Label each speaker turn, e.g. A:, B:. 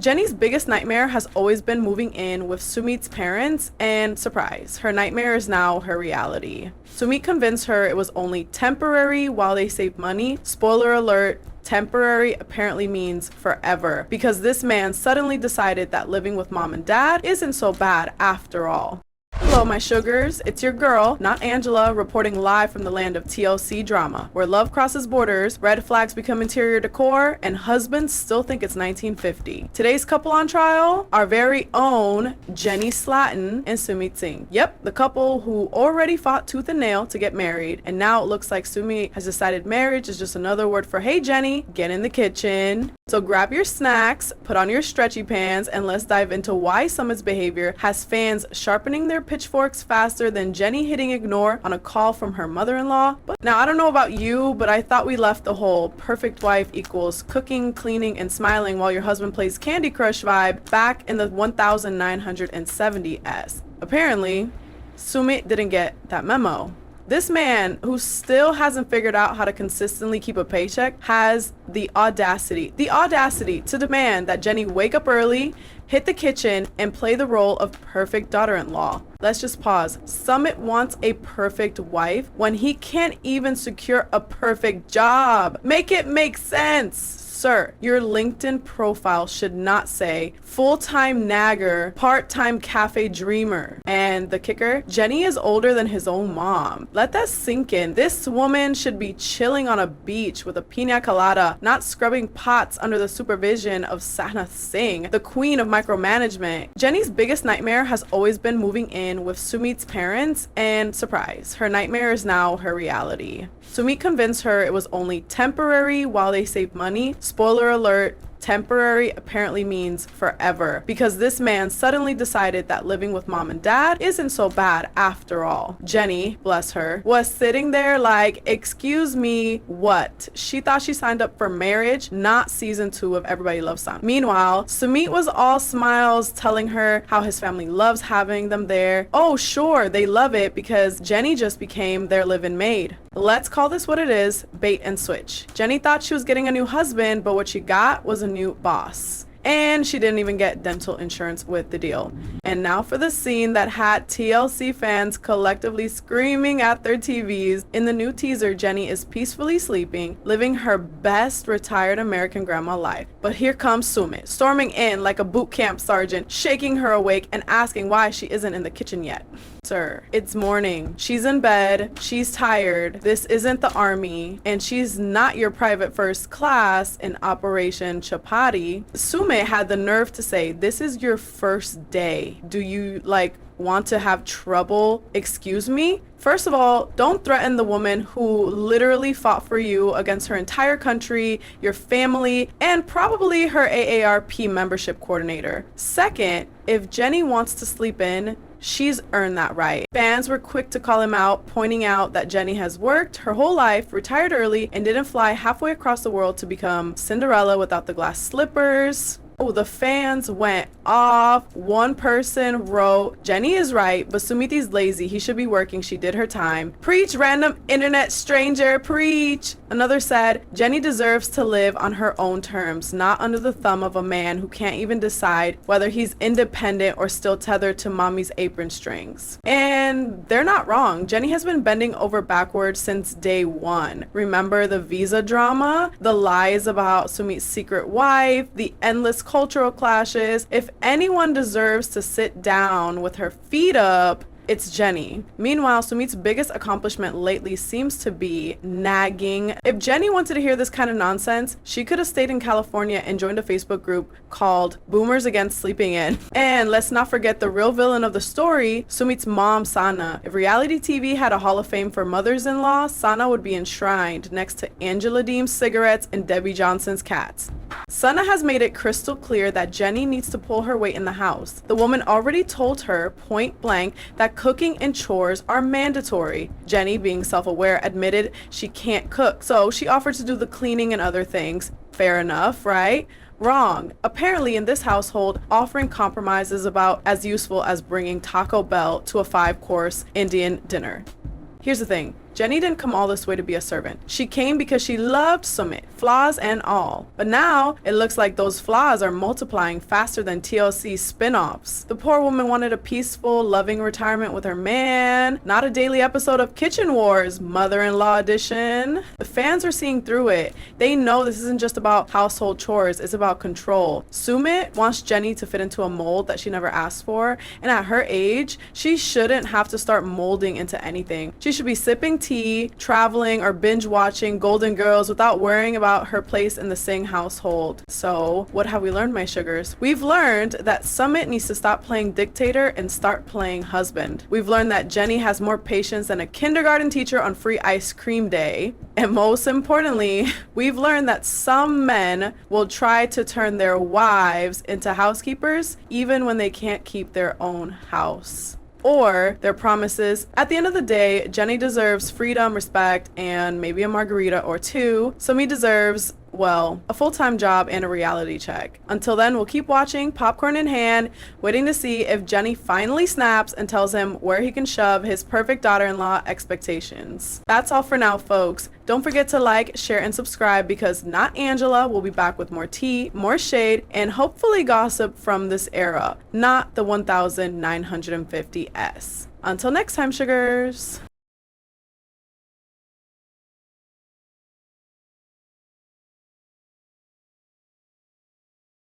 A: Jenny's biggest nightmare has always been moving in with Sumit's parents, and surprise, her nightmare is now her reality. Sumit convinced her it was only temporary while they saved money. Spoiler alert, temporary apparently means forever, because this man suddenly decided that living with mom and dad isn't so bad after all. Hello my sugars, it's your girl, not Angela, reporting live from the land of TLC drama, where love crosses borders, red flags become interior decor, and husbands still think it's 1950. Today's couple on trial, our very own Jenny Slatten and Sumit Singh. Yep, the couple who already fought tooth and nail to get married, and now it looks like Sumit has decided marriage is just another word for, hey Jenny, get in the kitchen. So grab your snacks, put on your stretchy pants, and let's dive into why Sumit's behavior has fans sharpening their pitchforks faster than Jenny hitting ignore on a call from her mother-in-law. But now I don't know about you, but I thought we left the whole perfect wife equals cooking, cleaning, and smiling while your husband plays Candy Crush vibe back in the 1970s. Apparently, Sumit didn't get that memo. This man, who still hasn't figured out how to consistently keep a paycheck, has the audacity to demand that Jenny wake up early, hit the kitchen, and play the role of perfect daughter-in-law. Let's just pause. Sumit wants a perfect wife when he can't even secure a perfect job. Make it make sense. Sir, your LinkedIn profile should not say full-time nagger, part-time cafe dreamer. And the kicker, Jenny is older than his own mom. Let that sink in. This woman should be chilling on a beach with a pina colada, not scrubbing pots under the supervision of Singh, the queen of micromanagement. Jenny's biggest nightmare has always been moving in with Sumit's parents, and surprise, her nightmare is now her reality. Sumit convinced her it was only temporary while they saved money. Spoiler alert, temporary apparently means forever, because this man suddenly decided that living with mom and dad isn't so bad after all. Jenny, bless her, was sitting there like, excuse me, what? She thought she signed up for marriage, not season 2 of Everybody Loves Sumit. Meanwhile, Sumit was all smiles, telling her how his family loves having them there. Oh sure, they love it because Jenny just became their live-in maid. Let's call this what it is, bait and switch. Jenny thought she was getting a new husband, but what she got was a new boss. And she didn't even get dental insurance with the deal. And now for the scene that had TLC fans collectively screaming at their TVs. In the new teaser, Jenny is peacefully sleeping, living her best retired American grandma life. But here comes Sumit, storming in like a boot camp sergeant, shaking her awake and asking why she isn't in the kitchen yet. Sir, it's morning. She's in bed. She's tired. This isn't the army. And she's not your private first class in Operation Chapati. Sumit had the nerve to say, this is your first day. Do you want to have trouble? Excuse me? First of all, don't threaten the woman who literally fought for you against her entire country, your family, and probably her AARP membership coordinator. Second, if Jenny wants to sleep in, she's earned that right. Fans were quick to call him out, pointing out that Jenny has worked her whole life, retired early, and didn't fly halfway across the world to become Cinderella without the glass slippers. Oh, the fans went off. One person wrote, Jenny is right, but Sumiti's lazy. He should be working. She did her time. Preach, random internet stranger, preach. Another said, Jenny deserves to live on her own terms, not under the thumb of a man who can't even decide whether he's independent or still tethered to mommy's apron strings. And they're not wrong. Jenny has been bending over backwards since day one. Remember the visa drama, the lies about Sumit's secret wife, the endless cultural clashes. If anyone deserves to sit down with her feet up, it's Jenny. Meanwhile, Sumit's biggest accomplishment lately seems to be nagging. If Jenny wanted to hear this kind of nonsense, she could have stayed in California and joined a Facebook group called Boomers Against Sleeping In. And let's not forget the real villain of the story, Sumit's mom, Sana. If reality TV had a hall of fame for mothers-in-law, Sana would be enshrined next to Angela Deem's cigarettes and Debbie Johnson's cats. Sana has made it crystal clear that Jenny needs to pull her weight in the house. The woman already told her point blank that cooking and chores are mandatory. Jenny, being self-aware, admitted she can't cook, so she offered to do the cleaning and other things. Fair enough, right? Wrong. Apparently in this household, offering compromise is about as useful as bringing Taco Bell to a 5-course Indian dinner. Here's the thing. Jenny didn't come all this way to be a servant. She came because she loved Sumit, flaws and all. But now it looks like those flaws are multiplying faster than TLC spin-offs. The poor woman wanted a peaceful, loving retirement with her man, not a daily episode of Kitchen Wars, Mother-in-Law edition. The fans are seeing through it. They know this isn't just about household chores, it's about control. Sumit wants Jenny to fit into a mold that she never asked for, and at her age, she shouldn't have to start molding into anything. She should be sipping tea, traveling, or binge watching Golden Girls without worrying about her place in the Singh household. So, what have we learned, my sugars? We've learned that Sumit needs to stop playing dictator and start playing husband. We've learned that Jenny has more patience than a kindergarten teacher on free ice cream day. And most importantly, we've learned that some men will try to turn their wives into housekeepers even when they can't keep their own house or their promises. At the end of the day, Jenny deserves freedom, respect, and maybe a margarita or two. Sumit deserves, well, a full-time job and a reality check. Until then, we'll keep watching, popcorn in hand, waiting to see if Jenny finally snaps and tells him where he can shove his perfect daughter-in-law expectations. That's all for now, folks. Don't forget to like, share, and subscribe because Not Angela will be back with more tea, more shade, and hopefully gossip from this era, not the 1950s. Until next time, sugars.